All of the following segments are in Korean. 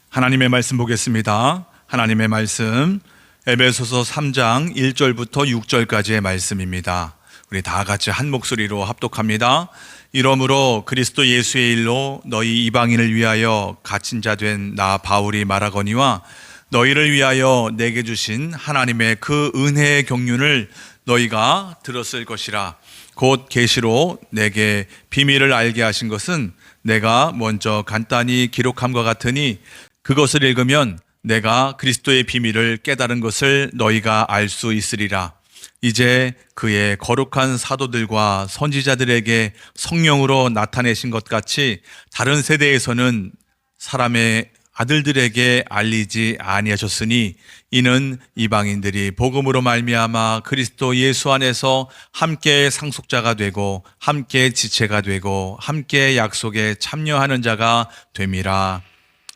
하나님의 말씀 보겠습니다. 하나님의 말씀 에베소서 3장 1절부터 6절까지의 말씀입니다. 우리 다 같이 한 목소리로 합독합니다. 이러므로 그리스도 예수의 일로 너희 이방인을 위하여 갇힌 자 된 나 바울이 말하거니와 너희를 위하여 내게 주신 하나님의 그 은혜의 경륜을 너희가 들었을 것이라. 곧 계시로 내게 비밀을 알게 하신 것은 내가 먼저 간단히 기록함과 같으니 그것을 읽으면 내가 그리스도의 비밀을 깨달은 것을 너희가 알 수 있으리라. 이제 그의 거룩한 사도들과 선지자들에게 성령으로 나타내신 것 같이 다른 세대에서는 사람의 아들들에게 알리지 아니하셨으니 이는 이방인들이 복음으로 말미암아 그리스도 예수 안에서 함께 상속자가 되고 함께 지체가 되고 함께 약속에 참여하는 자가 됨이라.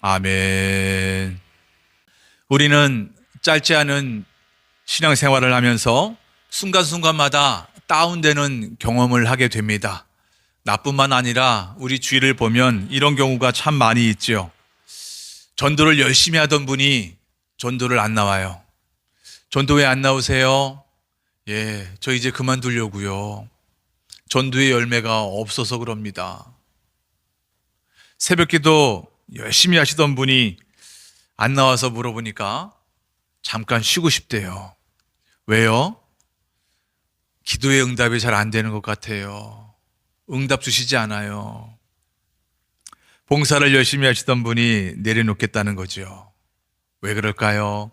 아멘. 우리는 짧지 않은 신앙생활을 하면서 순간순간마다 다운되는 경험을 하게 됩니다. 나뿐만 아니라 우리 주위를 보면 이런 경우가 참 많이 있죠. 전도를 열심히 하던 분이 전도를 안 나와요. 전도 왜 안 나오세요? 저 이제 그만두려고요. 전도의 열매가 없어서 그럽니다. 새벽기도 열심히 하시던 분이 안 나와서 물어보니까 잠깐 쉬고 싶대요. 왜요? 기도의 응답이 잘 안 되는 것 같아요. 응답 주시지 않아요. 봉사를 열심히 하시던 분이 내려놓겠다는 거죠. 왜 그럴까요?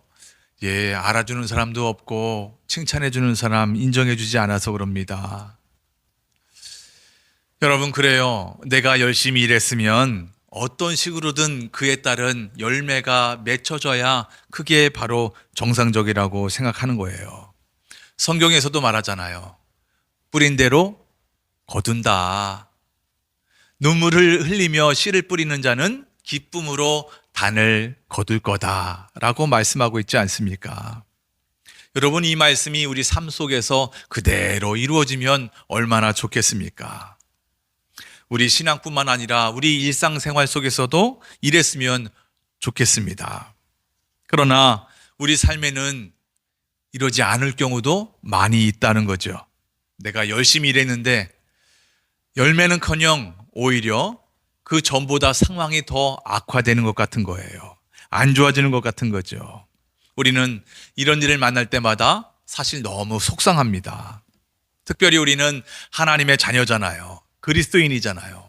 알아주는 사람도 없고 칭찬해주는 사람 인정해주지 않아서 그럽니다. 여러분, 그래요. 내가 열심히 일했으면 어떤 식으로든 그에 따른 열매가 맺혀져야 그게 바로 정상적이라고 생각하는 거예요. 성경에서도 말하잖아요. 뿌린 대로 거둔다. 눈물을 흘리며 씨를 뿌리는 자는 기쁨으로 단을 거둘 거다라고 말씀하고 있지 않습니까? 여러분, 이 말씀이 우리 삶 속에서 그대로 이루어지면 얼마나 좋겠습니까? 우리 신앙뿐만 아니라 우리 일상생활 속에서도 이랬으면 좋겠습니다. 그러나 우리 삶에는 이러지 않을 경우도 많이 있다는 거죠. 내가 열심히 일했는데 열매는커녕 오히려 그 전보다 상황이 더 악화되는 것 같은 거예요. 안 좋아지는 것 같은 거죠. 우리는 이런 일을 만날 때마다 사실 너무 속상합니다. 특별히 우리는 하나님의 자녀잖아요. 그리스도인이잖아요.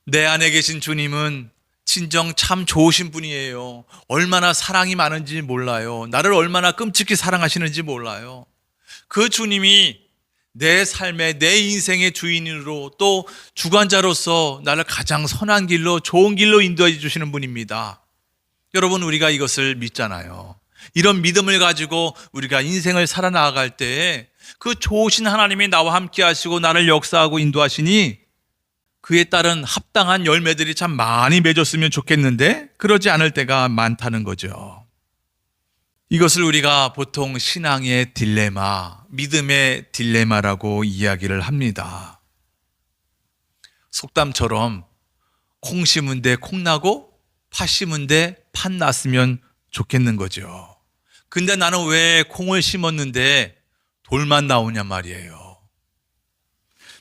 내 안에 계신 주님은 진정 참 좋으신 분이에요. 얼마나 사랑이 많은지 몰라요. 나를 얼마나 끔찍히 사랑하시는지 몰라요. 그 주님이 내 삶의, 내 인생의 주인으로 또 주관자로서 나를 가장 선한 길로, 좋은 길로 인도해 주시는 분입니다. 여러분, 우리가 이것을 믿잖아요. 이런 믿음을 가지고 우리가 인생을 살아나갈 때 그 좋으신 하나님이 나와 함께 하시고 나를 역사하고 인도하시니 그에 따른 합당한 열매들이 참 많이 맺었으면 좋겠는데 그러지 않을 때가 많다는 거죠. 이것을 우리가 보통 신앙의 딜레마, 믿음의 딜레마라고 이야기를 합니다. 속담처럼 콩 심은 데 콩 나고 팥 심은 데 팥 났으면 좋겠는 거죠. 근데 나는 왜 콩을 심었는데 돌만 나오냐 말이에요.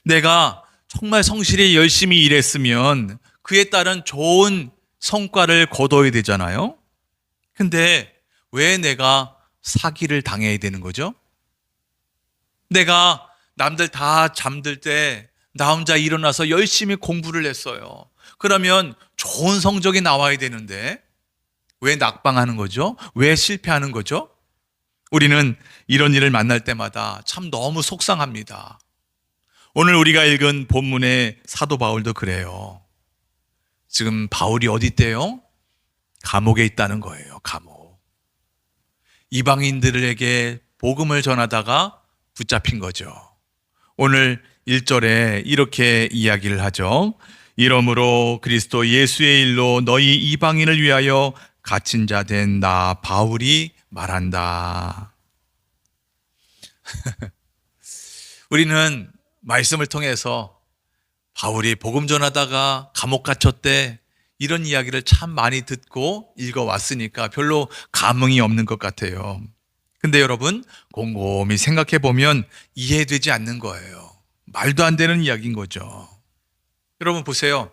내가 정말 성실히 열심히 일했으면 그에 따른 좋은 성과를 거둬야 되잖아요. 근데 왜 내가 사기를 당해야 되는 거죠? 내가 남들 다 잠들 때 나 혼자 일어나서 열심히 공부를 했어요. 그러면 좋은 성적이 나와야 되는데 왜 낙방하는 거죠? 왜 실패하는 거죠? 우리는 이런 일을 만날 때마다 참 너무 속상합니다. 오늘 우리가 읽은 본문의 사도 바울도 그래요. 지금 바울이 어디 있대요? 감옥에 있다는 거예요. 감옥. 이방인들에게 복음을 전하다가 붙잡힌 거죠. 오늘 1절에 이렇게 이야기를 하죠. 이러므로 그리스도 예수의 일로 너희 이방인을 위하여 갇힌 자 된 나 바울이 말한다. 우리는 말씀을 통해서 바울이 복음 전하다가 감옥 갇혔대, 이런 이야기를 참 많이 듣고 읽어왔으니까 별로 감흥이 없는 것 같아요. 근데 여러분, 곰곰이 생각해 보면 이해되지 않는 거예요. 말도 안 되는 이야기인 거죠. 여러분 보세요.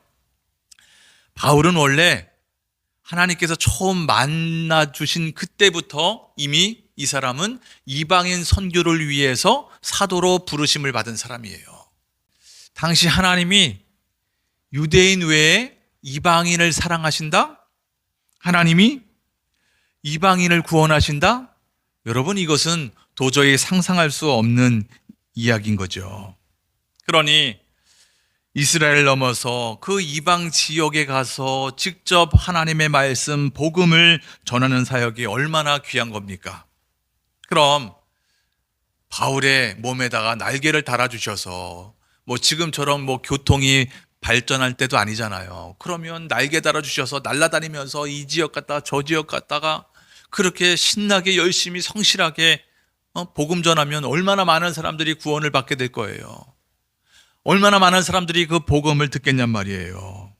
바울은 원래 하나님께서 처음 만나 주신 그때부터 이미 이 사람은 이방인 선교를 위해서 사도로 부르심을 받은 사람이에요. 당시 하나님이 유대인 외에 이방인을 사랑하신다? 하나님이 이방인을 구원하신다? 여러분, 이것은 도저히 상상할 수 없는 이야기인 거죠. 그러니 이스라엘 넘어서 그 이방 지역에 가서 직접 하나님의 말씀, 복음을 전하는 사역이 얼마나 귀한 겁니까? 그럼 바울의 몸에다가 날개를 달아주셔서 지금처럼 교통이 발전할 때도 아니잖아요. 그러면 날개 달아주셔서 날아다니면서 이 지역 갔다가 저 지역 갔다가 그렇게 신나게 열심히 성실하게 복음 전하면 얼마나 많은 사람들이 구원을 받게 될 거예요. 얼마나 많은 사람들이 그 복음을 듣겠냔 말이에요.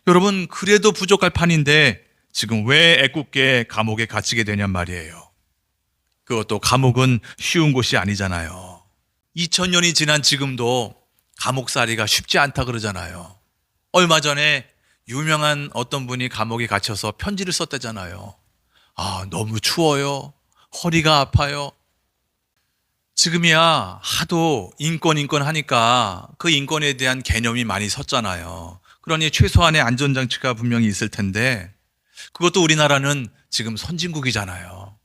여러분, 그래도 부족할 판인데 지금 왜 애꿎게 감옥에 갇히게 되냔 말이에요. 그것도 감옥은 쉬운 곳이 아니잖아요. 2000년이 지난 지금도 감옥살이가 쉽지 않다 그러잖아요. 얼마 전에 유명한 어떤 분이 감옥에 갇혀서 편지를 썼다잖아요. 너무 추워요. 허리가 아파요. 지금이야 하도 인권 하니까 그 인권에 대한 개념이 많이 섰잖아요. 그러니 최소한의 안전장치가 분명히 있을 텐데 그것도 우리나라는 지금 선진국이잖아요.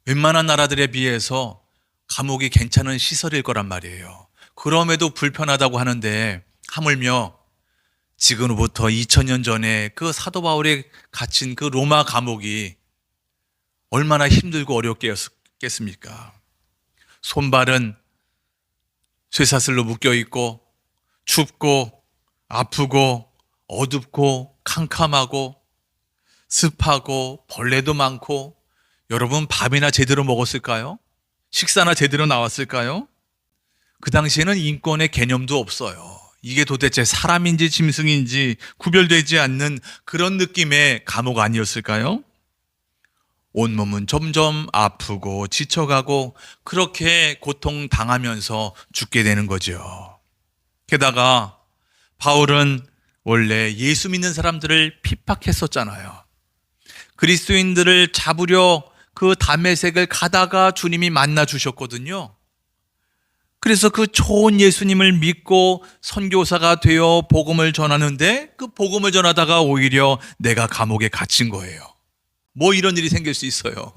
웬만한 나라들에 비해서 감옥이 괜찮은 시설일 거란 말이에요. 그럼에도 불편하다고 하는데 하물며 지금으로부터 2000년 전에 그 사도 바울이 갇힌 그 로마 감옥이 얼마나 힘들고 어렵겠습니까? 손발은 쇠사슬로 묶여있고 춥고 아프고 어둡고 캄캄하고 습하고 벌레도 많고 여러분 밥이나 제대로 먹었을까요? 식사나 제대로 나왔을까요? 그 당시에는 인권의 개념도 없어요. 이게 도대체 사람인지 짐승인지 구별되지 않는 그런 느낌의 감옥 아니었을까요? 온몸은 점점 아프고 지쳐가고 그렇게 고통당하면서 죽게 되는 거죠. 게다가 바울은 원래 예수 믿는 사람들을 핍박했었잖아요. 그리스도인들을 잡으려 그 다메섹을 가다가 주님이 만나 주셨거든요. 그래서 그 좋은 예수님을 믿고 선교사가 되어 복음을 전하는데 그 복음을 전하다가 오히려 내가 감옥에 갇힌 거예요. 이런 일이 생길 수 있어요.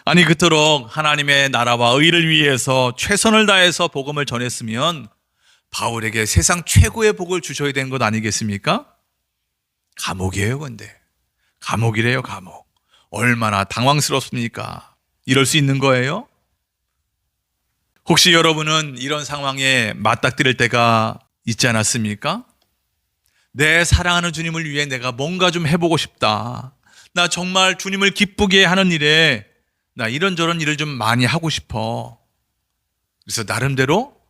아니, 그토록 하나님의 나라와 의를 위해서 최선을 다해서 복음을 전했으면 바울에게 세상 최고의 복을 주셔야 되는 것 아니겠습니까? 감옥이에요. 근데 감옥이래요. 감옥. 얼마나 당황스럽습니까? 이럴 수 있는 거예요? 혹시 여러분은 이런 상황에 맞닥뜨릴 때가 있지 않았습니까? 내 사랑하는 주님을 위해 내가 뭔가 좀 해보고 싶다. 나 정말 주님을 기쁘게 하는 일에 나 이런저런 일을 좀 많이 하고 싶어. 그래서 나름대로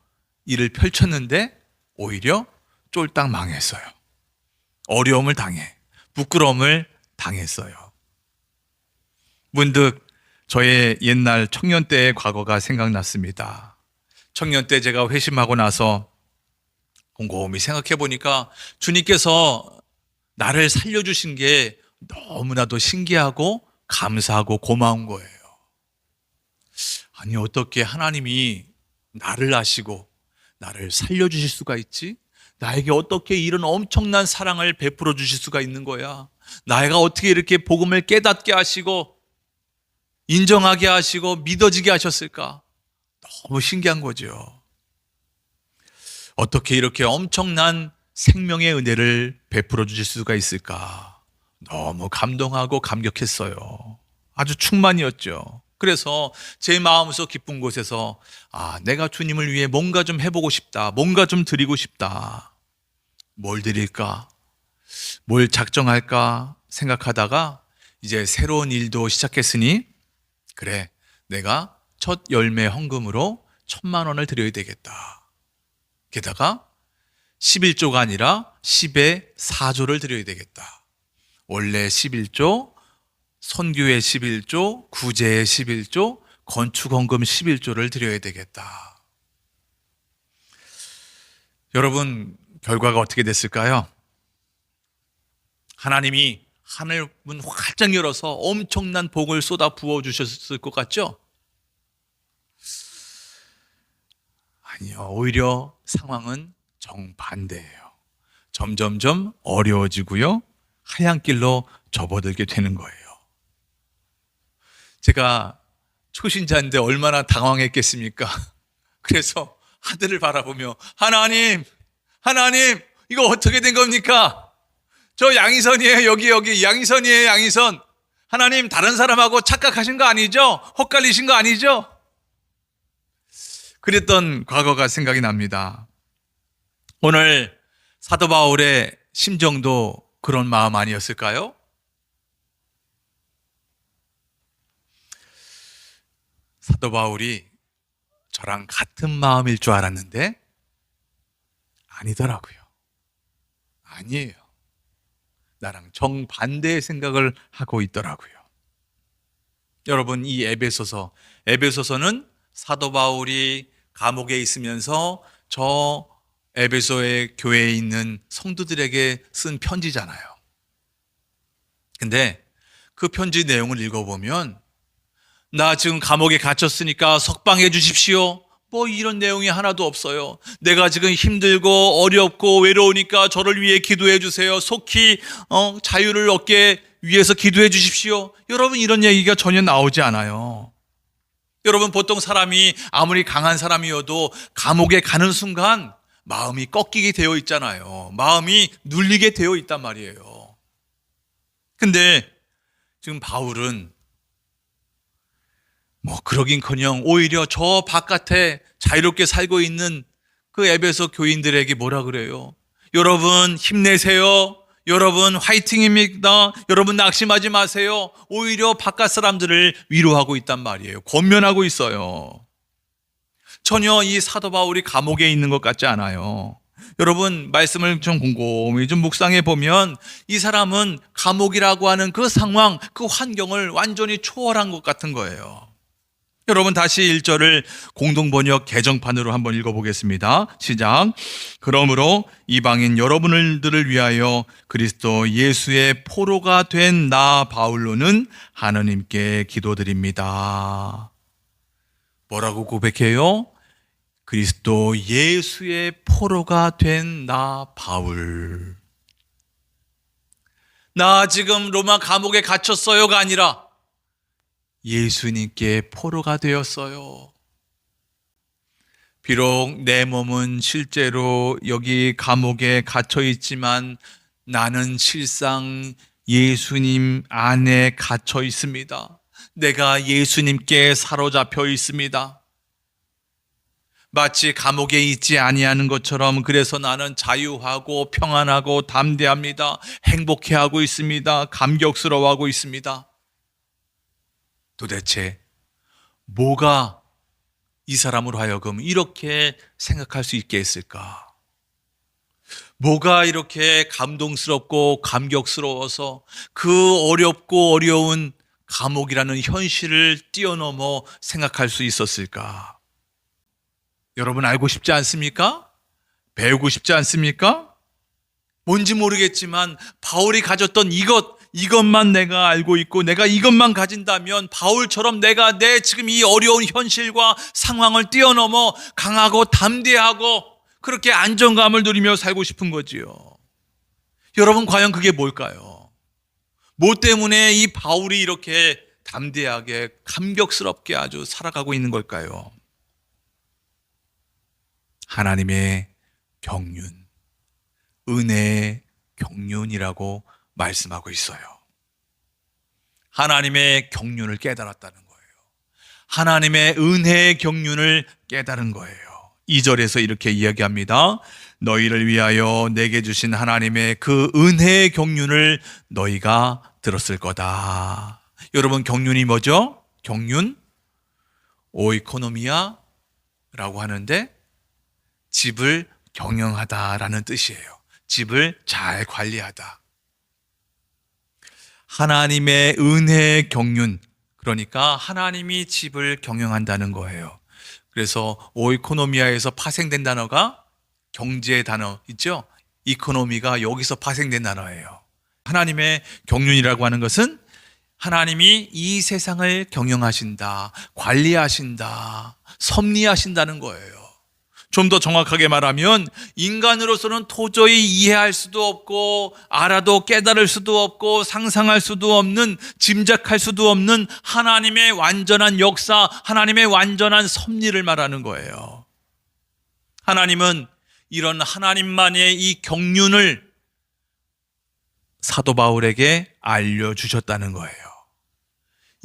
일을 펼쳤는데 오히려 쫄딱 망했어요. 어려움을 당해. 부끄러움을 당했어요. 문득 저의 옛날 청년 때의 과거가 생각났습니다. 청년 때 제가 회심하고 나서 곰곰이 생각해 보니까 주님께서 나를 살려주신 게 너무나도 신기하고 감사하고 고마운 거예요. 아니, 어떻게 하나님이 나를 아시고 나를 살려주실 수가 있지? 나에게 어떻게 이런 엄청난 사랑을 베풀어 주실 수가 있는 거야? 나이가 어떻게 이렇게 복음을 깨닫게 하시고 인정하게 하시고 믿어지게 하셨을까? 너무 신기한 거죠. 어떻게 이렇게 엄청난 생명의 은혜를 베풀어 주실 수가 있을까? 너무 감동하고 감격했어요. 아주 충만이었죠. 그래서 제 마음속 깊은 곳에서 내가 주님을 위해 뭔가 좀 해보고 싶다. 뭔가 좀 드리고 싶다. 뭘 드릴까? 뭘 작정할까 생각하다가 이제 새로운 일도 시작했으니 그래, 내가 첫 열매 헌금으로 1000만 원을 드려야 되겠다. 게다가 11조가 아니라 10의 4조를 드려야 되겠다. 원래 11조, 선교의 11조, 구제의 11조, 건축헌금 11조를 드려야 되겠다. 여러분, 결과가 어떻게 됐을까요? 하나님이 하늘 문 활짝 열어서 엄청난 복을 쏟아 부어 주셨을 것 같죠? 아니요, 오히려 상황은 정반대예요. 점점점 어려워지고요, 하얀 길로 접어들게 되는 거예요. 제가 초신자인데 얼마나 당황했겠습니까? 그래서 하늘을 바라보며 하나님, 이거 어떻게 된 겁니까? 저 양이선이에요. 여기 양이선이에요. 양이선. 하나님, 다른 사람하고 착각하신 거 아니죠? 헛갈리신 거 아니죠? 그랬던 과거가 생각이 납니다. 오늘 사도 바울의 심정도 그런 마음 아니었을까요? 사도 바울이 저랑 같은 마음일 줄 알았는데 아니더라고요. 아니에요. 나랑 정반대의 생각을 하고 있더라고요. 여러분, 이 에베소서는 사도 바울이 감옥에 있으면서 저 에베소의 교회에 있는 성도들에게 쓴 편지잖아요. 근데 그 편지 내용을 읽어보면 나 지금 감옥에 갇혔으니까 석방해 주십시오, 뭐 이런 내용이 하나도 없어요. 내가 지금 힘들고 어렵고 외로우니까 저를 위해 기도해 주세요. 속히 자유를 얻게 위해서 기도해 주십시오. 여러분, 이런 얘기가 전혀 나오지 않아요. 여러분, 보통 사람이 아무리 강한 사람이어도 감옥에 가는 순간 마음이 꺾이게 되어 있잖아요. 마음이 눌리게 되어 있단 말이에요. 근데 지금 바울은 그러긴커녕 오히려 저 바깥에 자유롭게 살고 있는 그 에베소 교인들에게 뭐라 그래요? 여러분 힘내세요. 여러분 화이팅입니다. 여러분 낙심하지 마세요. 오히려 바깥 사람들을 위로하고 있단 말이에요. 권면하고 있어요. 전혀 이 사도 바울이 감옥에 있는 것 같지 않아요. 여러분, 말씀을 좀 곰곰이 좀 묵상해 보면 이 사람은 감옥이라고 하는 그 상황, 그 환경을 완전히 초월한 것 같은 거예요. 여러분, 다시 1절을 공동번역 개정판으로 한번 읽어보겠습니다. 시작. 그러므로 이방인 여러분들을 위하여 그리스도 예수의 포로가 된 나 바울로는 하나님께 기도드립니다. 뭐라고 고백해요? 그리스도 예수의 포로가 된 나 바울. 나 지금 로마 감옥에 갇혔어요가 아니라 예수님께 포로가 되었어요. 비록 내 몸은 실제로 여기 감옥에 갇혀 있지만 나는 실상 예수님 안에 갇혀 있습니다. 내가 예수님께 사로잡혀 있습니다. 마치 감옥에 있지 아니하는 것처럼 그래서 나는 자유하고 평안하고 담대합니다. 행복해하고 있습니다. 감격스러워하고 있습니다. 도대체 뭐가 이 사람으로 하여금 이렇게 생각할 수 있게 했을까? 뭐가 이렇게 감동스럽고 감격스러워서 그 어렵고 어려운 감옥이라는 현실을 뛰어넘어 생각할 수 있었을까? 여러분, 알고 싶지 않습니까? 배우고 싶지 않습니까? 뭔지 모르겠지만 바울이 가졌던 이것만 내가 알고 있고 내가 이것만 가진다면 바울처럼 내가 내 지금 이 어려운 현실과 상황을 뛰어넘어 강하고 담대하고 그렇게 안정감을 누리며 살고 싶은 거지요. 여러분, 과연 그게 뭘까요? 뭐 때문에 이 바울이 이렇게 담대하게 감격스럽게 아주 살아가고 있는 걸까요? 하나님의 경륜, 은혜의 경륜이라고 말씀하고 있어요. 하나님의 경륜을 깨달았다는 거예요. 하나님의 은혜의 경륜을 깨달은 거예요. 2절에서 이렇게 이야기합니다. 너희를 위하여 내게 주신 하나님의 그 은혜의 경륜을 너희가 들었을 거다. 여러분, 경륜이 뭐죠? 경륜? 오이코노미아라고 하는데 집을 경영하다라는 뜻이에요. 집을 잘 관리하다. 하나님의 은혜의 경륜, 그러니까 하나님이 집을 경영한다는 거예요. 그래서 오이코노미아에서 파생된 단어가 경제의 단어 있죠? 이코노미가 여기서 파생된 단어예요. 하나님의 경륜이라고 하는 것은 하나님이 이 세상을 경영하신다, 관리하신다, 섭리하신다는 거예요. 좀 더 정확하게 말하면 인간으로서는 도저히 이해할 수도 없고 알아도 깨달을 수도 없고 상상할 수도 없는, 짐작할 수도 없는 하나님의 완전한 역사, 하나님의 완전한 섭리를 말하는 거예요. 하나님은 이런 하나님만의 이 경륜을 사도 바울에게 알려주셨다는 거예요.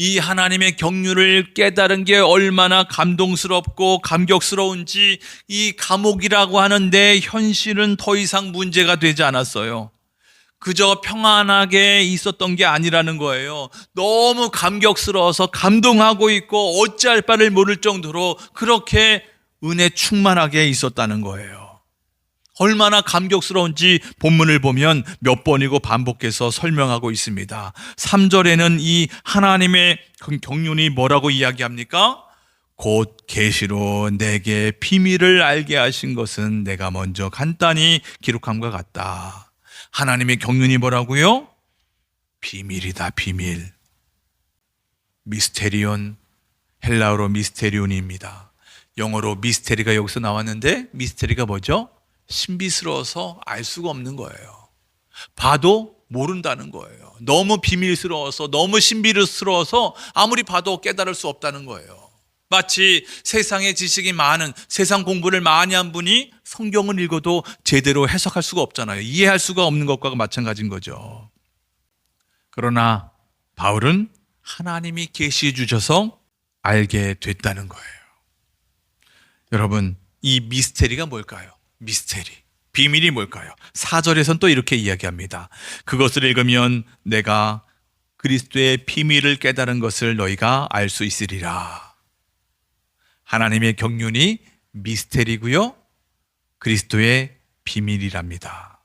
이 하나님의 경륜을 깨달은 게 얼마나 감동스럽고 감격스러운지 이 감옥이라고 하는 내 현실은 더 이상 문제가 되지 않았어요. 그저 평안하게 있었던 게 아니라는 거예요. 너무 감격스러워서 감동하고 있고 어찌할 바를 모를 정도로 그렇게 은혜 충만하게 있었다는 거예요. 얼마나 감격스러운지 본문을 보면 몇 번이고 반복해서 설명하고 있습니다. 3절에는 이 하나님의 경륜이 뭐라고 이야기합니까? 곧 계시로 내게 비밀을 알게 하신 것은 내가 먼저 간단히 기록함과 같다. 하나님의 경륜이 뭐라고요? 비밀이다, 비밀. 미스테리온, 헬라어로 미스테리온입니다. 영어로 미스테리가 여기서 나왔는데 미스테리가 뭐죠? 신비스러워서 알 수가 없는 거예요. 봐도 모른다는 거예요. 너무 비밀스러워서, 너무 신비스러워서 아무리 봐도 깨달을 수 없다는 거예요. 마치 세상의 지식이 많은, 세상 공부를 많이 한 분이 성경을 읽어도 제대로 해석할 수가 없잖아요. 이해할 수가 없는 것과 마찬가지인 거죠. 그러나 바울은 하나님이 계시해 주셔서 알게 됐다는 거예요. 여러분, 이 미스테리가 뭘까요? 미스테리, 비밀이 뭘까요? 4절에서는 또 이렇게 이야기합니다. 그것을 읽으면 내가 그리스도의 비밀을 깨달은 것을 너희가 알 수 있으리라. 하나님의 경륜이 미스테리고요, 그리스도의 비밀이랍니다.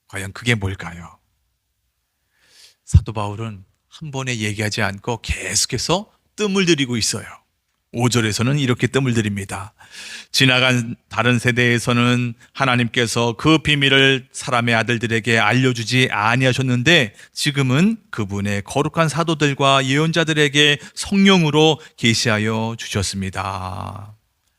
과연 그게 뭘까요? 사도 바울은 한 번에 얘기하지 않고 계속해서 뜸을 들이고 있어요. 5절에서는 이렇게 뜸을 들입니다. 지나간 다른 세대에서는 하나님께서 그 비밀을 사람의 아들들에게 알려주지 아니하셨는데 지금은 그분의 거룩한 사도들과 예언자들에게 성령으로 계시하여 주셨습니다.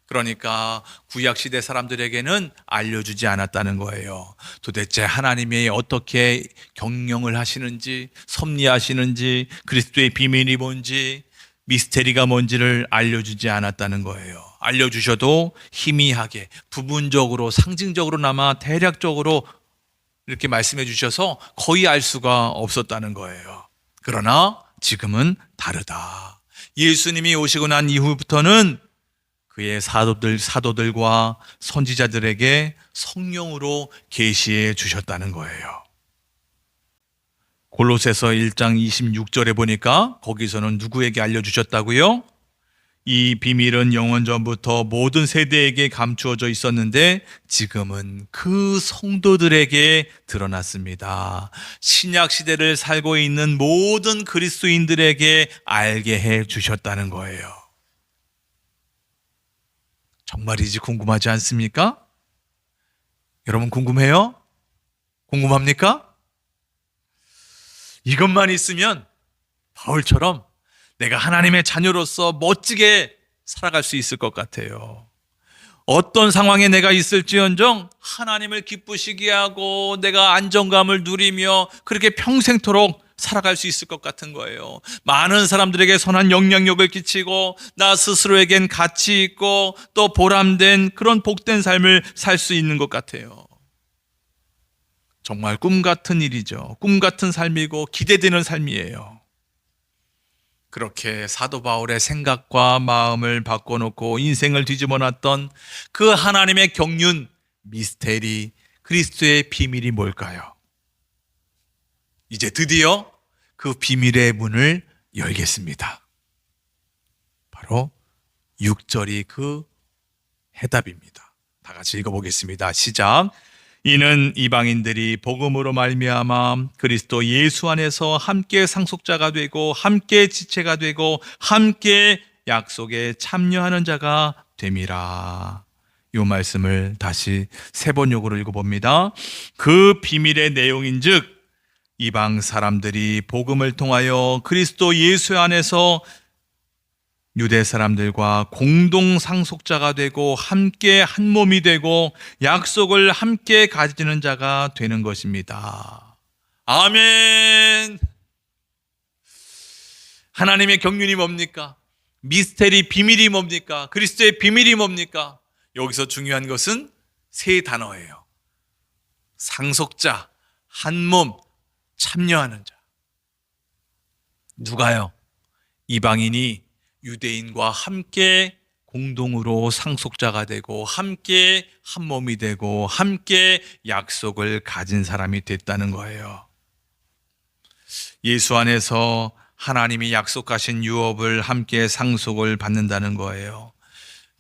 그러니까 구약시대 사람들에게는 알려주지 않았다는 거예요. 도대체 하나님이 어떻게 경영을 하시는지, 섭리하시는지, 그리스도의 비밀이 뭔지, 미스테리가 뭔지를 알려주지 않았다는 거예요. 알려주셔도 희미하게, 부분적으로, 상징적으로나마 대략적으로 이렇게 말씀해 주셔서 거의 알 수가 없었다는 거예요. 그러나 지금은 다르다. 예수님이 오시고 난 이후부터는 그의 사도들과 선지자들에게 성령으로 계시해 주셨다는 거예요. 골로새서 1장 26절에 보니까 거기서는 누구에게 알려주셨다고요? 이 비밀은 영원 전부터 모든 세대에게 감추어져 있었는데 지금은 그 성도들에게 드러났습니다. 신약 시대를 살고 있는 모든 그리스도인들에게 알게 해 주셨다는 거예요. 정말이지 궁금하지 않습니까? 여러분 궁금해요? 궁금합니까? 이것만 있으면 바울처럼 내가 하나님의 자녀로서 멋지게 살아갈 수 있을 것 같아요. 어떤 상황에 내가 있을지언정 하나님을 기쁘시게 하고 내가 안정감을 누리며 그렇게 평생토록 살아갈 수 있을 것 같은 거예요. 많은 사람들에게 선한 영향력을 끼치고 나 스스로에겐 가치 있고 또 보람된 그런 복된 삶을 살 수 있는 것 같아요. 정말 꿈 같은 일이죠. 꿈 같은 삶이고 기대되는 삶이에요. 그렇게 사도 바울의 생각과 마음을 바꿔놓고 인생을 뒤집어 놨던 그 하나님의 경륜, 미스테리, 그리스도의 비밀이 뭘까요? 이제 드디어 그 비밀의 문을 열겠습니다. 바로 6절이 그 해답입니다. 다 같이 읽어보겠습니다. 시작. 이는 이방인들이 복음으로 말미암아 그리스도 예수 안에서 함께 상속자가 되고 함께 지체가 되고 함께 약속에 참여하는 자가 됨이라. 이 말씀을 다시 세 번역으로 읽어봅니다. 그 비밀의 내용인즉 이방 사람들이 복음을 통하여 그리스도 예수 안에서 유대 사람들과 공동 상속자가 되고 함께 한 몸이 되고 약속을 함께 가지는 자가 되는 것입니다. 아멘. 하나님의 경륜이 뭡니까? 미스테리 비밀이 뭡니까? 그리스도의 비밀이 뭡니까? 여기서 중요한 것은 세 단어예요. 상속자, 한 몸, 참여하는 자. 누가요? 이방인이 유대인과 함께 공동으로 상속자가 되고 함께 한 몸이 되고 함께 약속을 가진 사람이 됐다는 거예요. 예수 안에서 하나님이 약속하신 유업을 함께 상속을 받는다는 거예요.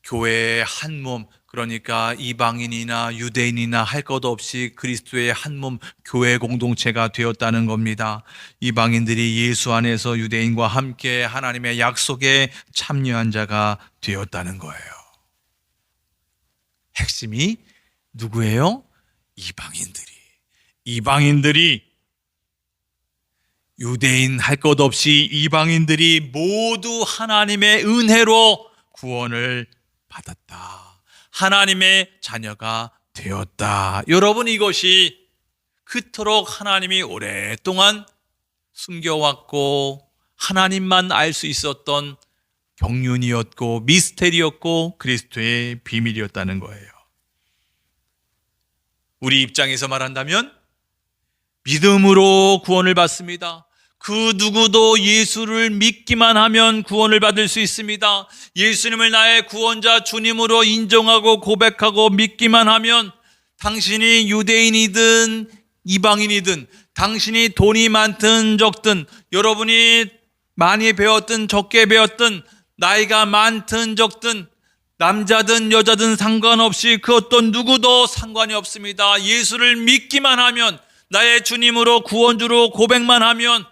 교회의 한 몸, 그러니까 이방인이나 유대인이나 할 것 없이 그리스도의 한 몸, 교회 공동체가 되었다는 겁니다. 이방인들이 예수 안에서 유대인과 함께 하나님의 약속에 참여한 자가 되었다는 거예요. 핵심이 누구예요? 이방인들이 유대인 할 것 없이 이방인들이 모두 하나님의 은혜로 구원을 받았다. 하나님의 자녀가 되었다. 여러분, 이것이 그토록 하나님이 오랫동안 숨겨왔고 하나님만 알 수 있었던 경륜이었고 미스테리였고 그리스도의 비밀이었다는 거예요. 우리 입장에서 말한다면 믿음으로 구원을 받습니다. 그 누구도 예수를 믿기만 하면 구원을 받을 수 있습니다. 예수님을 나의 구원자 주님으로 인정하고 고백하고 믿기만 하면 당신이 유대인이든 이방인이든 당신이 돈이 많든 적든 여러분이 많이 배웠든 적게 배웠든 나이가 많든 적든 남자든 여자든 상관없이 그 어떤 누구도 상관이 없습니다. 예수를 믿기만 하면 나의 주님으로 구원주로 고백만 하면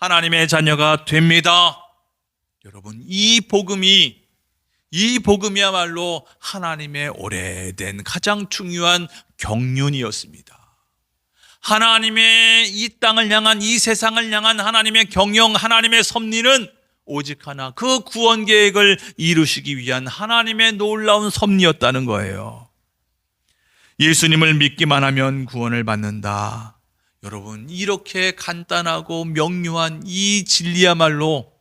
하나님의 자녀가 됩니다. 여러분, 이 복음이야말로 하나님의 오래된 가장 중요한 경륜이었습니다. 하나님의 이 땅을 향한, 이 세상을 향한 하나님의 경영, 하나님의 섭리는 오직 하나, 그 구원 계획을 이루시기 위한 하나님의 놀라운 섭리였다는 거예요. 예수님을 믿기만 하면 구원을 받는다. 여러분, 이렇게 간단하고 명료한 이 진리야말로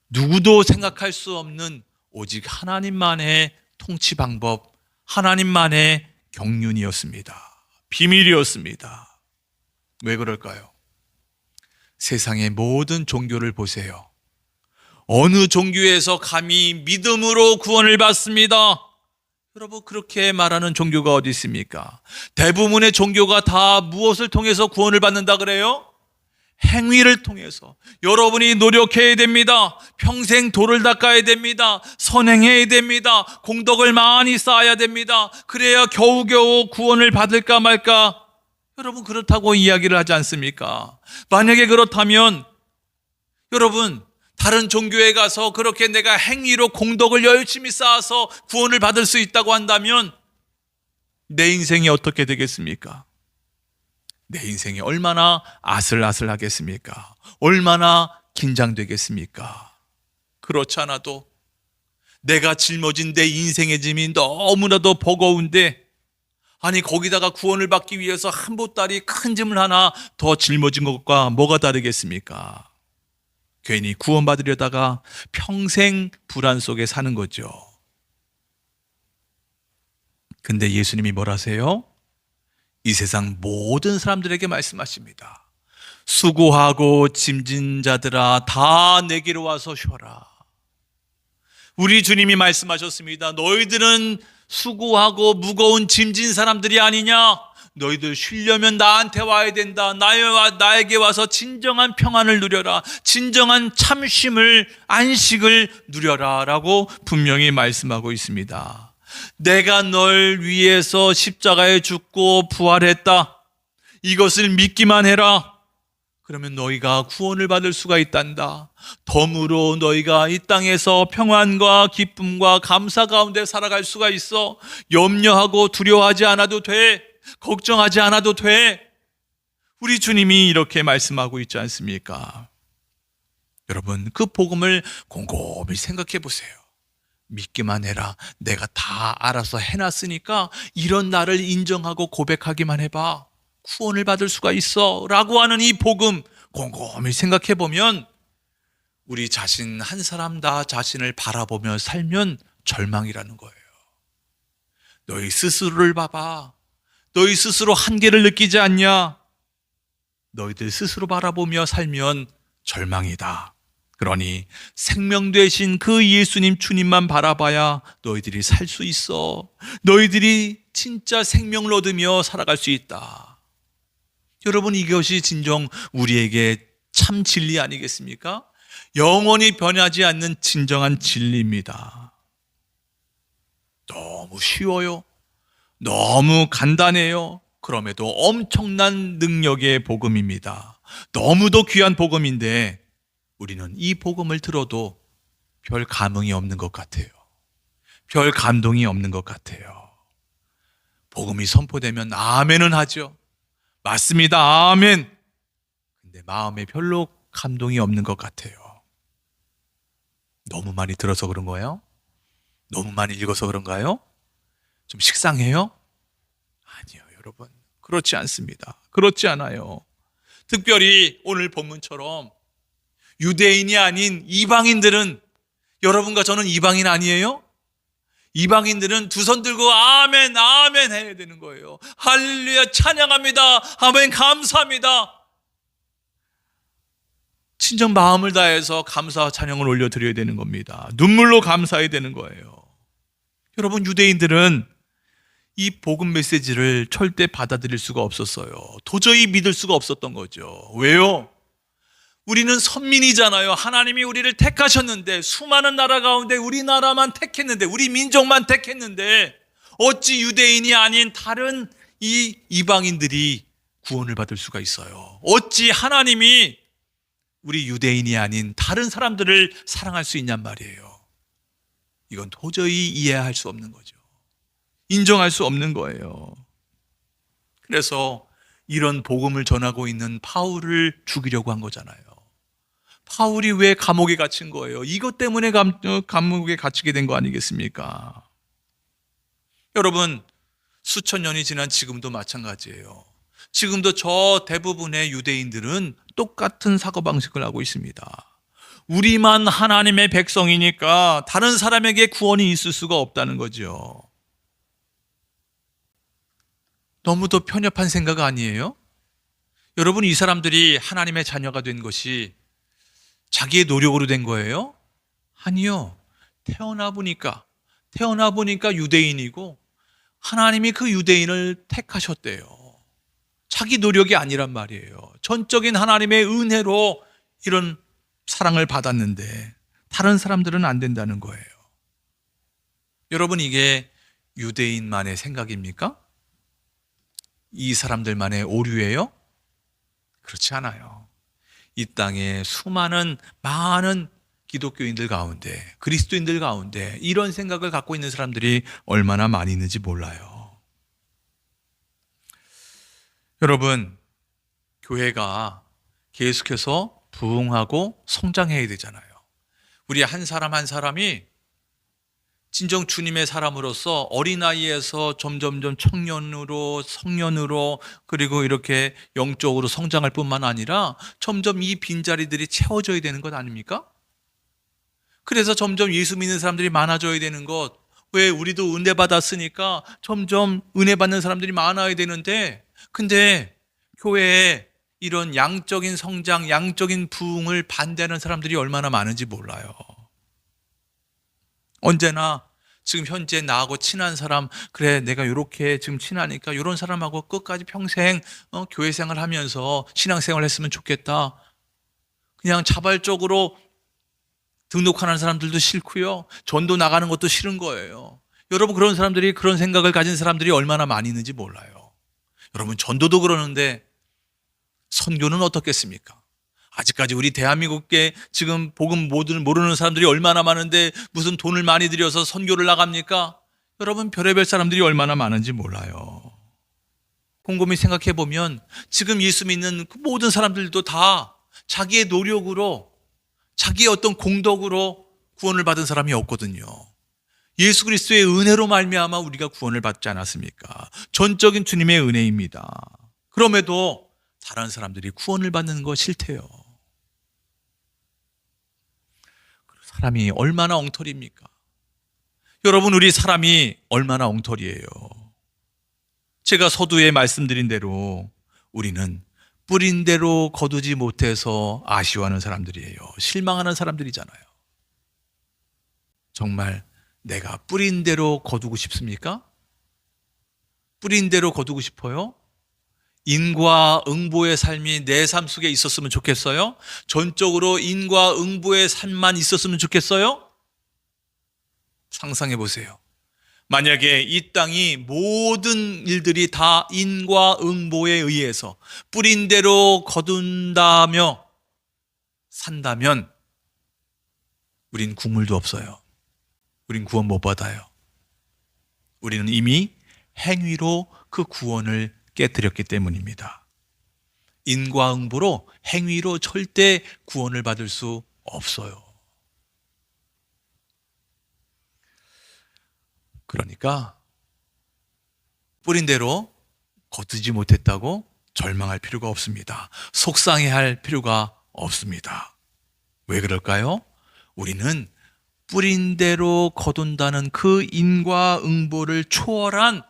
누구도 생각할 수 없는 오직 하나님만의 통치 방법, 하나님만의 경륜이었습니다. 비밀이었습니다. 왜 그럴까요? 세상의 모든 종교를 보세요. 어느 종교에서 감히 믿음으로 구원을 받습니다. 여러분, 그렇게 말하는 종교가 어디 있습니까? 대부분의 종교가 다 무엇을 통해서 구원을 받는다 그래요? 행위를 통해서. 여러분이 노력해야 됩니다. 평생 도를 닦아야 됩니다. 선행해야 됩니다. 공덕을 많이 쌓아야 됩니다. 그래야 겨우겨우 구원을 받을까 말까. 여러분, 그렇다고 이야기를 하지 않습니까? 만약에 그렇다면 여러분, 다른 종교에 가서 그렇게 내가 행위로 공덕을 열심히 쌓아서 구원을 받을 수 있다고 한다면 내 인생이 어떻게 되겠습니까? 내 인생이 얼마나 아슬아슬하겠습니까? 얼마나 긴장되겠습니까? 그렇지 않아도 내가 짊어진 내 인생의 짐이 너무나도 버거운데, 아니 거기다가 구원을 받기 위해서 한 보따리 큰 짐을 하나 더 짊어진 것과 뭐가 다르겠습니까? 괜히 구원받으려다가 평생 불안 속에 사는 거죠. 근데 예수님이 뭘 하세요? 이 세상 모든 사람들에게 말씀하십니다. 수고하고 짐진 자들아 다 내게로 와서 쉬어라. 우리 주님이 말씀하셨습니다. 너희들은 수고하고 무거운 짐진 사람들이 아니냐? 너희들 쉬려면 나한테 와야 된다. 나에게 와서 진정한 평안을 누려라. 진정한 참쉼을, 안식을 누려라 라고 분명히 말씀하고 있습니다. 내가 널 위해서 십자가에 죽고 부활했다. 이것을 믿기만 해라. 그러면 너희가 구원을 받을 수가 있단다. 덤으로 너희가 이 땅에서 평안과 기쁨과 감사 가운데 살아갈 수가 있어. 염려하고 두려워하지 않아도 돼. 걱정하지 않아도 돼. 우리 주님이 이렇게 말씀하고 있지 않습니까? 여러분, 그 복음을 곰곰이 생각해 보세요. 믿기만 해라. 내가 다 알아서 해놨으니까 이런 나를 인정하고 고백하기만 해봐. 구원을 받을 수가 있어 라고 하는 이 복음 곰곰이 생각해 보면 우리 자신 한 사람 다 자신을 바라보며 살면 절망이라는 거예요. 너희 스스로를 봐봐. 너희 스스로 한계를 느끼지 않냐? 너희들 스스로 바라보며 살면 절망이다. 그러니 생명 되신 그 예수님 주님만 바라봐야 너희들이 살 수 있어. 너희들이 진짜 생명을 얻으며 살아갈 수 있다. 여러분, 이것이 진정 우리에게 참 진리 아니겠습니까? 영원히 변하지 않는 진정한 진리입니다. 너무 쉬워요. 너무 간단해요. 그럼에도 엄청난 능력의 복음입니다. 너무도 귀한 복음인데 우리는 이 복음을 들어도 별 감흥이 없는 것 같아요. 별 감동이 없는 것 같아요. 복음이 선포되면 아멘은 하죠. 맞습니다. 아멘. 근데 마음에 별로 감동이 없는 것 같아요. 너무 많이 들어서 그런 거예요? 너무 많이 읽어서 그런가요? 좀 식상해요? 아니요, 여러분. 그렇지 않습니다. 그렇지 않아요. 특별히 오늘 본문처럼 유대인이 아닌 이방인들은, 여러분과 저는 이방인 아니에요? 이방인들은 두 손 들고 아멘 아멘 해야 되는 거예요. 할렐루야 찬양합니다. 아멘 감사합니다. 진정 마음을 다해서 감사와 찬양을 올려드려야 되는 겁니다. 눈물로 감사해야 되는 거예요. 여러분, 유대인들은 이 복음 메시지를 절대 받아들일 수가 없었어요. 도저히 믿을 수가 없었던 거죠. 왜요? 우리는 선민이잖아요. 하나님이 우리를 택하셨는데, 수많은 나라 가운데 우리나라만 택했는데, 우리 민족만 택했는데 어찌 유대인이 아닌 다른 이 이방인들이 구원을 받을 수가 있어요? 어찌 하나님이 우리 유대인이 아닌 다른 사람들을 사랑할 수 있냔 말이에요. 이건 도저히 이해할 수 없는 거죠. 인정할 수 없는 거예요. 그래서 이런 복음을 전하고 있는 바울을 죽이려고 한 거잖아요. 바울이 왜 감옥에 갇힌 거예요? 이것 때문에 감옥에 갇히게 된 거 아니겠습니까? 여러분, 수천 년이 지난 지금도 마찬가지예요. 지금도 저 대부분의 유대인들은 똑같은 사고방식을 하고 있습니다. 우리만 하나님의 백성이니까 다른 사람에게 구원이 있을 수가 없다는 거죠. 너무도 편협한 생각 아니에요? 여러분, 이 사람들이 하나님의 자녀가 된 것이 자기의 노력으로 된 거예요? 아니요. 태어나 보니까 유대인이고 하나님이 그 유대인을 택하셨대요. 자기 노력이 아니란 말이에요. 전적인 하나님의 은혜로 이런 사랑을 받았는데 다른 사람들은 안 된다는 거예요. 여러분, 이게 유대인만의 생각입니까? 이 사람들만의 오류예요? 그렇지 않아요. 이 땅에 수많은 많은 기독교인들 가운데, 그리스도인들 가운데 이런 생각을 갖고 있는 사람들이 얼마나 많이 있는지 몰라요. 여러분, 교회가 계속해서 부흥하고 성장해야 되잖아요. 우리 한 사람 한 사람이 진정 주님의 사람으로서 어린아이에서 점점점 청년으로, 성년으로, 그리고 이렇게 영적으로 성장할 뿐만 아니라 점점 이 빈자리들이 채워져야 되는 것 아닙니까? 그래서 점점 예수 믿는 사람들이 많아져야 되는 것. 왜? 우리도 은혜 받았으니까 점점 은혜 받는 사람들이 많아야 되는데, 근데 교회에 이런 양적인 성장, 양적인 부흥을 반대하는 사람들이 얼마나 많은지 몰라요. 언제나 지금 현재 나하고 친한 사람, 그래 내가 이렇게 지금 친하니까 이런 사람하고 끝까지 평생 교회 생활하면서 신앙생활 했으면 좋겠다. 그냥 자발적으로 등록하는 사람들도 싫고요, 전도 나가는 것도 싫은 거예요. 여러분, 그런 사람들이, 그런 생각을 가진 사람들이 얼마나 많이 있는지 몰라요. 여러분, 전도도 그러는데 선교는 어떻겠습니까? 아직까지 우리 대한민국에 지금 복음 모르는 사람들이 얼마나 많은데 무슨 돈을 많이 들여서 선교를 나갑니까? 여러분, 별의별 사람들이 얼마나 많은지 몰라요. 곰곰이 생각해 보면 지금 예수 믿는 그 모든 사람들도 다 자기의 노력으로, 자기의 어떤 공덕으로 구원을 받은 사람이 없거든요. 예수 그리스도의 은혜로 말미암아 우리가 구원을 받지 않았습니까? 전적인 주님의 은혜입니다. 그럼에도 다른 사람들이 구원을 받는 거 싫대요. 사람이 얼마나 엉터리입니까? 여러분, 우리 사람이 얼마나 엉터리예요. 제가 서두에 말씀드린 대로 우리는 뿌린 대로 거두지 못해서 아쉬워하는 사람들이에요. 실망하는 사람들이잖아요. 정말 내가 뿌린 대로 거두고 싶습니까? 뿌린 대로 거두고 싶어요? 인과응보의 삶이 내 삶 속에 있었으면 좋겠어요? 전적으로 인과응보의 삶만 있었으면 좋겠어요? 상상해 보세요. 만약에 이 땅이 모든 일들이 다 인과응보에 의해서 뿌린 대로 거둔다며 산다면 우린 국물도 없어요. 우린 구원 못 받아요. 우리는 이미 행위로 그 구원을 깨뜨렸기 때문입니다. 인과응보로, 행위로 절대 구원을 받을 수 없어요. 그러니까 뿌린 대로 거두지 못했다고 절망할 필요가 없습니다. 속상해할 필요가 없습니다. 왜 그럴까요? 우리는 뿌린 대로 거둔다는 그 인과응보를 초월한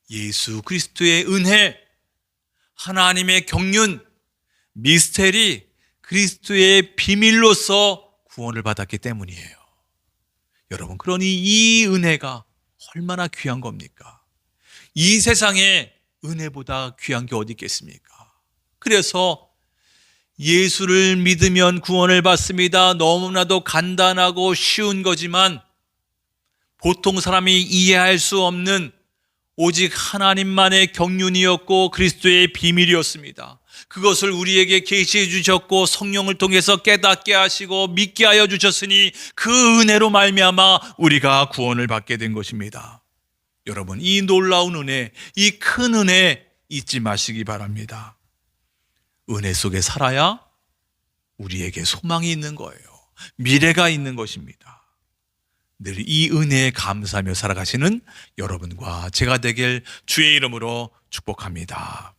예수 그리스도의 은혜, 하나님의 경륜, 미스테리, 그리스도의 비밀로서 구원을 받았기 때문이에요. 여러분, 그러니 이 은혜가 얼마나 귀한 겁니까? 이 세상에 은혜보다 귀한 게 어디 있겠습니까? 그래서 예수를 믿으면 구원을 받습니다. 너무나도 간단하고 쉬운 거지만 보통 사람이 이해할 수 없는 오직 하나님만의 경륜이었고 그리스도의 비밀이었습니다. 그것을 우리에게 계시해 주셨고 성령을 통해서 깨닫게 하시고 믿게 하여 주셨으니 그 은혜로 말미암아 우리가 구원을 받게 된 것입니다. 여러분, 이 놀라운 은혜, 이 큰 은혜 잊지 마시기 바랍니다. 은혜 속에 살아야 우리에게 소망이 있는 거예요. 미래가 있는 것입니다. 늘 이 은혜에 감사하며 살아가시는 여러분과 제가 되길 주의 이름으로 축복합니다.